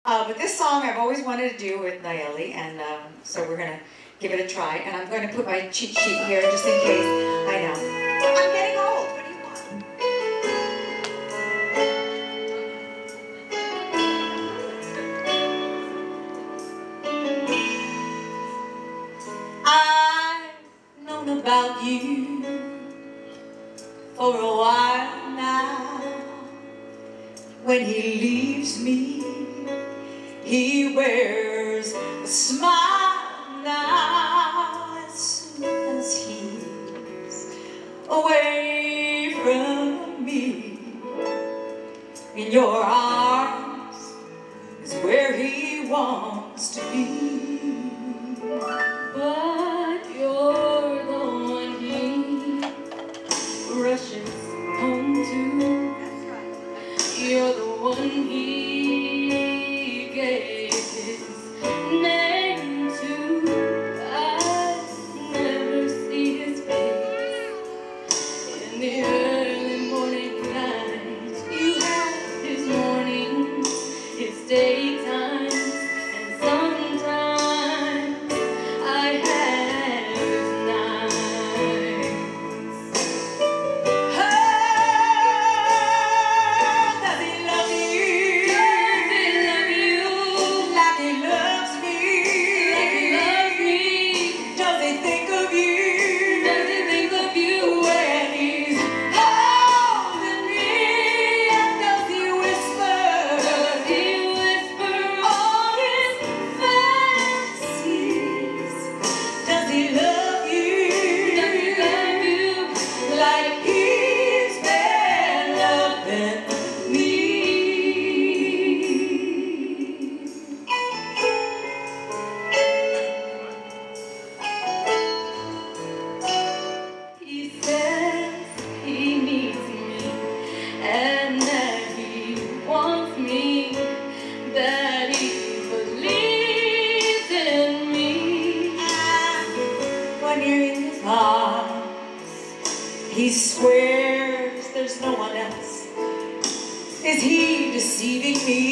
But this song I've always wanted to do with Nayeli, and so we're going to give it a try. And I'm going to put my cheat sheet here just in case. I know. I'm getting old. What do you want? I've known about you for a while now. When he leaves me, he wears a smile now. As soon as he's away from me, in your arms is where he wants to be. But you're the one he rushes home to. You're the one he gave his name to. I never see his face in the early morning light. You have his mornings, his daytimes, and sometimes I have his nights. That he believes in me. When you're in his arms, he swears there's no one else. Is he deceiving me?